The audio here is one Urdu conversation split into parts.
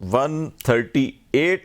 138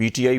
PTI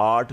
8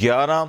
11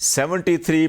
73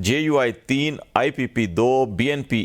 JUI 3, IPP 2, BNP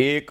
1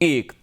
1।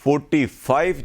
45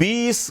20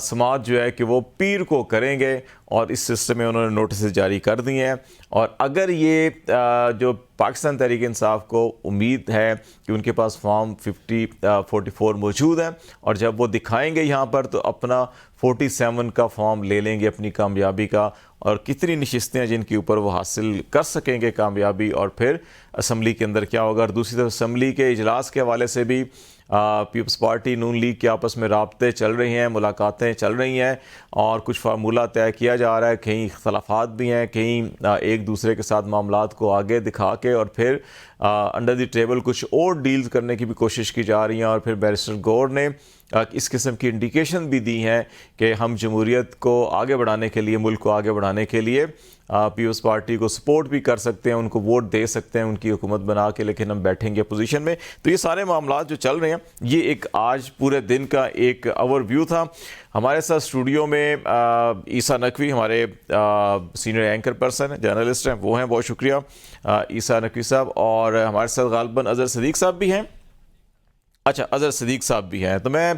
سماعت جو ہے کہ وہ پیر کو کریں گے اور اس سلسلے میں انہوں نے نوٹسز جاری کر دی ہیں. اور اگر یہ جو پاکستان تحریک انصاف کو امید ہے کہ ان کے پاس فارم 44 موجود ہیں اور جب وہ دکھائیں گے یہاں پر تو اپنا 47 کا فارم لے لیں گے اپنی کامیابی کا, اور کتنی نشستیں ہیں جن کے اوپر وہ حاصل کر سکیں گے کامیابی, اور پھر اسمبلی کے اندر کیا ہوگا. اور دوسری طرف اسمبلی کے اجلاس کے حوالے سے بھی پیپلز پارٹی نون لیگ کے آپس میں رابطے چل رہی ہیں, ملاقاتیں چل رہی ہیں اور کچھ فارمولہ طے کیا جا رہا ہے. کہیں اختلافات بھی ہیں, کہیں ایک دوسرے کے ساتھ معاملات کو آگے دکھا کے اور پھر انڈر دی ٹیبل کچھ اور ڈیلز کرنے کی بھی کوشش کی جا رہی ہیں. اور پھر بیرسٹر گور نے اس قسم کی انڈیکیشن بھی دی ہیں کہ ہم جمہوریت کو آگے بڑھانے کے لیے, ملک کو آگے بڑھانے کے لیے پیپلز پارٹی کو سپورٹ بھی کر سکتے ہیں, ان کو ووٹ دے سکتے ہیں ان کی حکومت بنا کے, لیکن ہم بیٹھیں گے اپوزیشن میں. تو یہ سارے معاملات جو چل رہے ہیں یہ ایک آج پورے دن کا ایک اوور ویو تھا. ہمارے ساتھ اسٹوڈیو میں عیسیٰ نقوی ہمارے سینئر اینکر پرسن ہیں, جرنلسٹ ہیں, وہ ہیں. بہت شکریہ عیسیٰ نقوی صاحب. اور ہمارے ساتھ غالباً اظہر صدیق صاحب بھی ہیں. اچھا, اظہر صدیق صاحب بھی ہیں. تو میں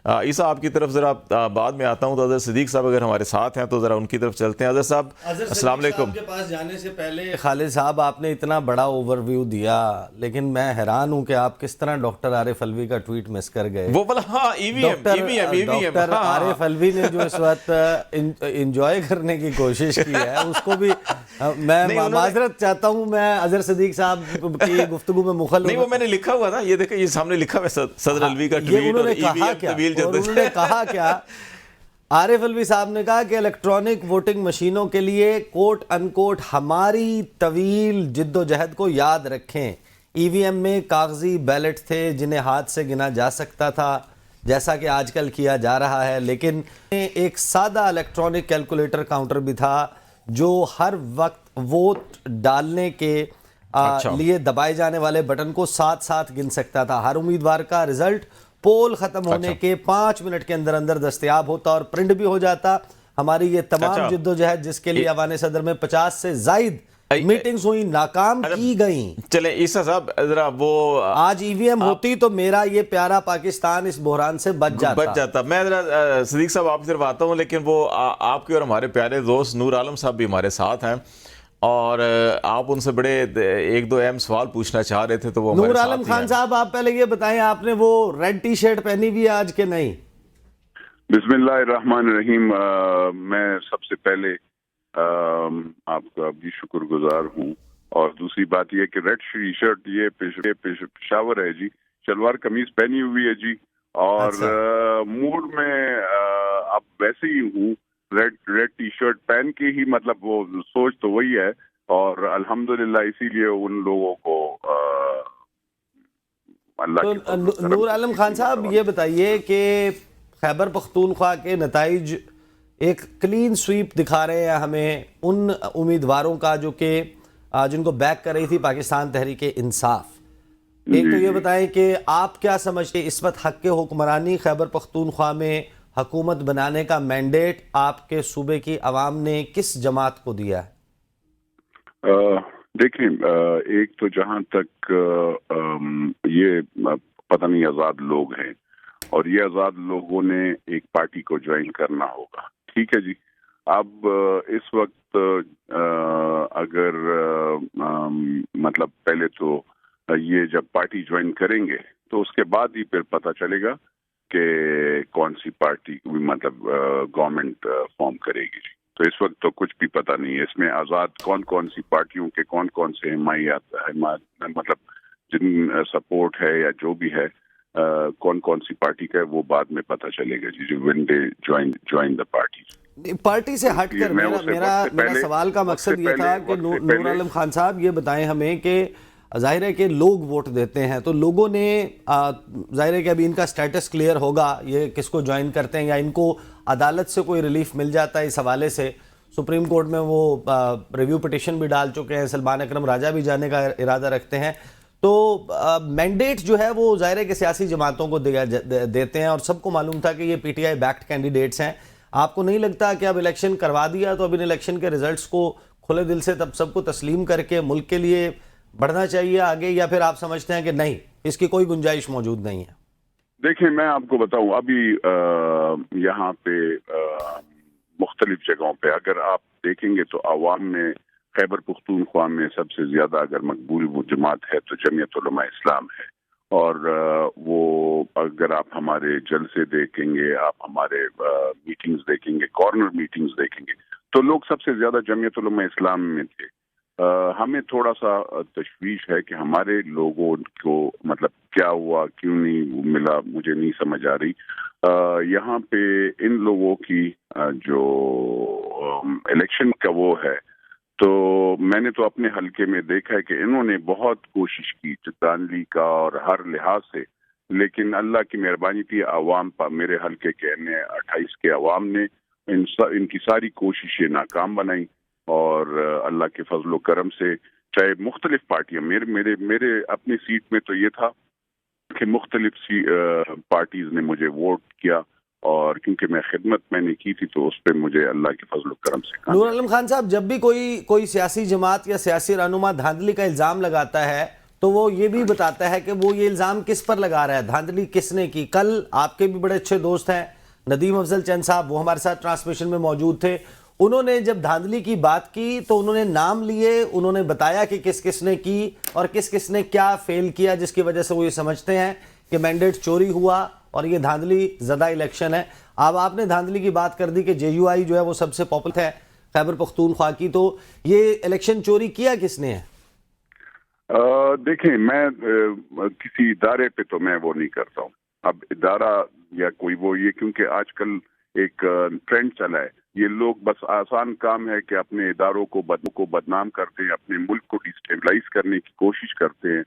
عیسیٰ آپ کی طرف ذرا بعد میں آتا ہوں. تو اظہر صدیق صاحب اگر ہمارے ساتھ ہیں تو ذرا ان کی طرف چلتے ہیں. اظہر صاحب السلام علیکم. کے پاس جانے سے پہلے خالد صاحب آپ نے اتنا بڑا اوور ویو دیا, لیکن میں حیران ہوں کہ آپ کس طرح ڈاکٹر عارف الوی کا ٹویٹ مس کر گئے. وہ بلا ہاں ڈاکٹر عارف الوی نے جو اس وقت انجوائے کرنے کی کوشش کی ہے اس کو بھی میں معذرت چاہتا ہوں. میں اظہر صدیق صاحب کی گفتگو میں مخل نہیں, وہ میں نے لکھا ہوا تھا, یہ دیکھیں یہ سامنے لکھا ہوا صدر الوی کا ٹویٹ. انہوں نے کہا کیا عارف الوی صاحب نے کہا کہ الیکٹرانک ووٹنگ مشینوں کے لیے کوٹ ان کوٹ ہماری طویل جد و جہد کو یاد رکھیں. ای وی ایم میں کاغذی بیلٹ تھے جنہیں ہاتھ سے گنا جا سکتا تھا جیسا کہ آج کل کیا جا رہا ہے, لیکن ایک سادہ الیکٹرانک کیلکولیٹر کاؤنٹر بھی تھا جو ہر وقت ووٹ ڈالنے کے لیے دبائے جانے والے بٹن کو ساتھ ساتھ گن سکتا تھا. ہر امیدوار کا رزلٹ پول ختم ہونے کے 5 منٹ کے اندر اندر دستیاب ہوتا اور پرنٹ بھی ہو جاتا. ہماری یہ تمام جد و جہد جس کے لیے ایوان صدر میں 50 سے زائد میٹنگز ہوئی, ناکام کی گئیں. چلیں عیسیٰ صاحب ذرا وہ آج ای وی ایم ہوتی تو میرا یہ پیارا پاکستان اس بحران سے بچ جاتا. میں ذرا صدیق صاحب آپ کی طرف آتا ہوں, لیکن وہ آپ کے اور ہمارے پیارے دوست نور عالم صاحب بھی ہمارے ساتھ ہیں اور آپ ان سے بڑے ایک دو اہم سوال پوچھنا چاہ رہے تھے. تو وہ نور عالم خان صاحب آپ پہلے یہ بتائیں, آپ نے وہ ریڈ ٹی شرٹ پہنی ہوئی ہے آج کے نہیں؟ بسم اللہ الرحمن الرحیم. میں سب سے پہلے آپ کا بھی شکر گزار ہوں, اور دوسری بات یہ کہ ریڈ ٹی شرٹ یہ پشاور ہے جی, شلوار قمیض پہنی ہوئی ہے جی, اور موڈ میں اب ویسے ہی ہوں, ریڈ ٹی شرٹ پہن کے ہی, مطلب وہ سوچ تو وہی ہے, اور الحمدللہ اسی لیے ان لوگوں کو اللہ. نور عالم خان صاحب یہ بتائیے کہ خیبر پختونخوا کے نتائج ایک کلین سویپ دکھا رہے ہیں ہمیں ان امیدواروں کا جو کہ جن کو بیک کر رہی تھی پاکستان تحریک انصاف. ایک تو یہ بتائیں کہ آپ کیا سمجھتے اس وقت حق حکمرانی خیبر پختونخوا میں حکومت بنانے کا مینڈیٹ آپ کے صوبے کی عوام نے کس جماعت کو دیا ہے؟ دیکھیں, ایک تو جہاں تک یہ پتہ نہیں آزاد لوگ ہیں, اور یہ آزاد لوگوں نے ایک پارٹی کو جوائن کرنا ہوگا, ٹھیک ہے جی. اب اس وقت اگر مطلب پہلے تو یہ جب پارٹی جوائن کریں گے تو اس کے بعد ہی پھر پتہ چلے گا کہ کون سی پارٹی مطلب گورنمنٹ فارم کرے گی جی. تو اس وقت تو کچھ بھی پتہ نہیں ہے اس میں آزاد کون سی پارٹیوں کے کون سے حمایت مطلب جن سپورٹ ہے یا جو بھی ہے, کون سی پارٹی کا ہے, وہ بعد میں پتہ چلے گا جی, when they join the party. Party سے ہٹ کر میرا سوال کا مقصد یہ تھا کہ نور عالم خان صاحب یہ بتائیں ہمیں کہ ظاہر ہے کہ لوگ ووٹ دیتے ہیں, تو لوگوں نے ظاہر ہے کہ ابھی ان کا سٹیٹس کلیئر ہوگا, یہ کس کو جوائن کرتے ہیں یا ان کو عدالت سے کوئی ریلیف مل جاتا ہے. اس حوالے سے سپریم کورٹ میں وہ ریویو پٹیشن بھی ڈال چکے ہیں, سلمان اکرم راجہ بھی جانے کا ارادہ رکھتے ہیں. تو مینڈیٹ جو ہے وہ ظاہر ہے کہ سیاسی جماعتوں کو دیتے ہیں, اور سب کو معلوم تھا کہ یہ P T I backed candidates ہیں. آپ کو نہیں لگتا کہ اب الیکشن کروا دیا تو اب ان الیکشن کے ریزلٹس کو کھلے دل سے تب سب کو تسلیم کر کے ملک کے لیے بڑھنا چاہیے آگے, یا پھر آپ سمجھتے ہیں کہ نہیں, اس کی کوئی گنجائش موجود نہیں ہے؟ دیکھیں میں آپ کو بتاؤں ابھی یہاں پہ مختلف جگہوں پہ اگر آپ دیکھیں گے تو عوام میں خیبر پختونخوا میں سب سے زیادہ اگر مقبول وہ جماعت ہے تو جمعیت علماء اسلام ہے، اور وہ اگر آپ ہمارے جلسے دیکھیں گے، آپ ہمارے میٹنگز دیکھیں گے، کارنر میٹنگز دیکھیں گے تو لوگ سب سے زیادہ جمعیت علماء اسلام میں تھے۔ ہمیں تھوڑا سا تشویش ہے کہ ہمارے لوگوں کو مطلب کیا ہوا، کیوں نہیں ملا، مجھے نہیں سمجھ آ رہی۔ یہاں پہ ان لوگوں کی جو الیکشن کا وہ ہے، تو میں نے تو اپنے حلقے میں دیکھا ہے کہ انہوں نے بہت کوشش کی دانلی کا اور ہر لحاظ سے، لیکن اللہ کی مہربانی تھی، عوام میرے حلقے کے 28 کے عوام نے ان کی ساری کوششیں ناکام بنائی، اور اللہ کے فضل و کرم سے چاہے مختلف پارٹیاں میرے اپنی سیٹ میں تو یہ تھا کہ مختلف پارٹیز نے مجھے ووٹ کیا، اور کیونکہ میں خدمت میں نے کی تھی تو اس پہ مجھے اللہ کے فضل و کرم سے نور عالم خان صاحب، جب بھی کوئی سیاسی جماعت یا سیاسی رہنما دھاندلی کا الزام لگاتا ہے تو وہ یہ بھی بتاتا ہے کہ وہ یہ الزام کس پر لگا رہا ہے، دھاندلی کس نے کی۔ کل آپ کے بھی بڑے اچھے دوست ہیں ندیم افضل چند صاحب، وہ ہمارے ساتھ ٹرانسمیشن میں موجود تھے، انہوں نے جب دھاندلی کی بات کی تو انہوں نے نام لیے، انہوں نے بتایا کہ کس کس نے کی اور کس کس نے کیا فیل کیا، جس کی وجہ سے وہ یہ سمجھتے ہیں کہ مینڈیٹ چوری ہوا اور یہ دھاندلی زدہ الیکشن ہے۔ اب آپ نے دھاندلی کی بات کر دی کہ جے یو آئی جو ہے وہ سب سے پاپولر ہے خیبر پختونخوا کی، تو یہ الیکشن چوری کیا کس نے ہے؟ دیکھیں میں کسی ادارے پہ تو میں وہ نہیں کرتا ہوں، اب ادارہ یا کوئی وہ یہ، کیونکہ آج کل ایک ٹرینڈ چلا ہے، یہ لوگ بس آسان کام ہے کہ اپنے اداروں کو بدنام کرتے ہیں، اپنے ملک کو ڈیسٹیبلائز کرنے کی کوشش کرتے ہیں،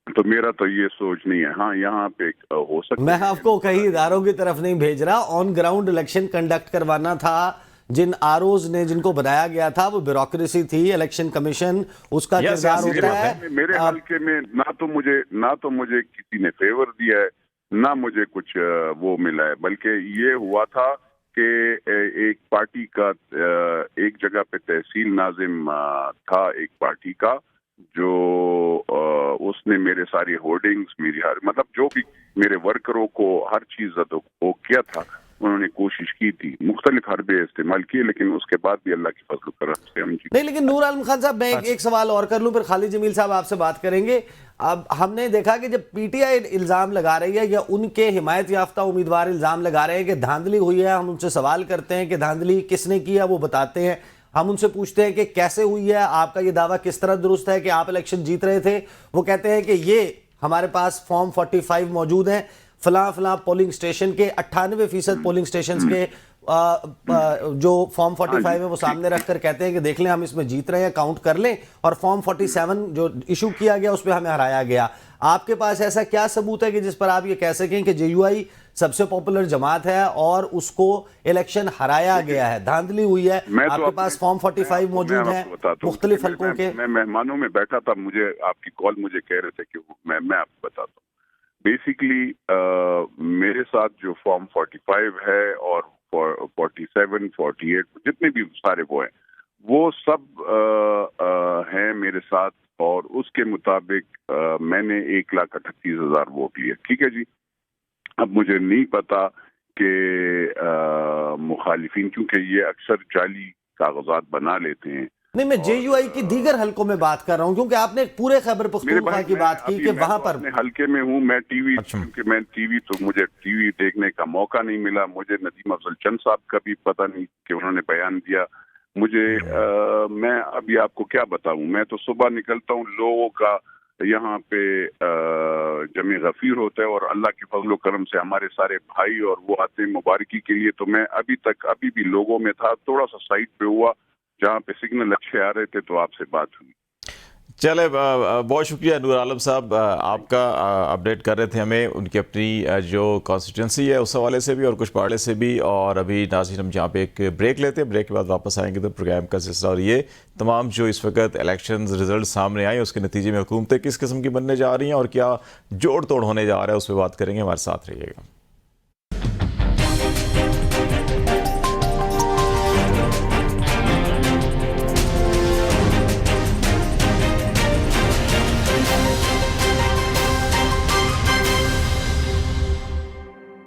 تو میرا تو یہ سوچ نہیں ہے۔ ہاں یہاں پہ ہو سکتا ہے، میں آپ کو کئی اداروں کی طرف نہیں بھیج رہا، آن گراؤنڈ الیکشن کنڈکٹ کروانا تھا، جن آروز نے جن کو بنایا گیا تھا وہ بیوروکریسی تھی، الیکشن کمیشن اس کا کردار ہوتا ہے۔ میرے حلقے میں نہ تو مجھے کسی نے فیور دیا ہے، نہ مجھے کچھ وہ ملا ہے، بلکہ یہ ہوا تھا کہ ایک پارٹی کا ایک جگہ پہ تحصیل ناظم تھا ایک پارٹی کا، جو اس نے میرے ساری ہورڈنگز، میری مطلب جو بھی میرے ورکروں کو ہر چیز وہ کیا تھا، انہوں نے کوشش کی تھی، مختلف حربے استعمال کیے، لیکن اس کے بعد بھی اللہ کی فضل و کرم سے ہم نہیں۔ لیکن نور عالم خان صاحب، میں ایک سوال اور کر لوں، پھر خالد جمیل صاحب آپ سے بات کریں گے۔ اب ہم نے دیکھا کہ جب پی ٹی آئی الزام لگا رہی ہے یا ان کے حمایت یافتہ امیدوار الزام لگا رہے ہیں کہ دھاندلی ہوئی ہے، ہم ان سے سوال کرتے ہیں کہ دھاندلی کس نے کیا، وہ بتاتے ہیں، ہم ان سے پوچھتے ہیں کہ کیسے ہوئی ہے، آپ کا یہ دعویٰ کس طرح درست ہے کہ آپ الیکشن جیت رہے تھے، وہ کہتے ہیں کہ یہ ہمارے پاس فارم 45 موجود ہیں، فلاں پولنگ سٹیشن کے 98% پولنگ سٹیشنز کے جو فارم 45 ہے وہ سامنے رکھ کر کہتے ہیں کہ دیکھ لیں ہم اس میں جیت رہے ہیں، کاؤنٹ کر لیں، اور فارم 47 جو ایشو کیا گیا اس پہ ہمیں ہرایا گیا۔ آپ کے پاس ایسا کیا ثبوت ہے کہ جس پر آپ یہ کہہ سکیں کہ جے یو آئی سب سے پاپولر جماعت ہے اور اس کو الیکشن ہرایا گیا ہے، دھاندلی ہوئی ہے؟ آپ کے پاس فارم 45 موجود ہیں مختلف حلقوں کے۔ میں مہمانوں میں بیٹھا تھا، مجھے آپ کی کال مجھے کہہ رہے تھے کہ میں آپ کو بتاتا ہوں۔ بیسیکلی میرے ساتھ جو فارم 45 ہے اور 47 48 جتنے بھی سارے وہ ہیں، وہ سب ہیں میرے ساتھ، اور اس کے مطابق میں نے 1,38,000 ووٹ لیے، ٹھیک ہے جی۔ اب مجھے نہیں پتا کہ مخالفین، کیونکہ یہ اکثر جعلی کاغذات بنا لیتے ہیں۔ نہیں، میں جے یو آئی کی دیگر حلقوں میں بات کر رہا ہوں، کیونکہ آپ نے پورے خیبر پختونخوا کی بات کی کہ وہاں پر اپنے حلقے میں ہوں، میں ٹی وی، کیونکہ میں ٹی وی تو مجھے ٹی وی دیکھنے کا موقع نہیں ملا، مجھے ندیم افضل چند صاحب کا بھی پتہ نہیں کہ انہوں نے بیان دیا مجھے، میں ابھی آپ کو کیا بتاؤں، میں تو صبح نکلتا ہوں، لوگوں کا یہاں پہ جمع غفیر ہوتا ہے، اور اللہ کے فضل و کرم سے ہمارے سارے بھائی اور وہ آتے ہیں مبارکی کے لیے، تو میں ابھی بھی لوگوں میں تھا، تھوڑا سا سائٹ پہ ہوا جہاں پہ سگنل اچھے آ رہے تھے تو آپ سے بات ہوئی۔ چلے بہت شکریہ نور عالم صاحب، آپ کا اپڈیٹ کر رہے تھے ہمیں ان کی اپنی جو کانسٹیٹوئنسی ہے اس حوالے سے بھی اور کچھ پارٹی سے بھی۔ اور ابھی ناظرین ہم جہاں پہ ایک بریک لیتے ہیں، بریک کے بعد واپس آئیں گے تو پروگرام کا سلسلہ، اور یہ تمام جو اس وقت الیکشنز رزلٹ سامنے آئے اس کے نتیجے میں حکومتیں کس قسم کی بننے جا رہی ہیں اور کیا جوڑ توڑ ہونے جا رہا ہے، اس پہ بات کریں گے، ہمارے ساتھ رہیے گا۔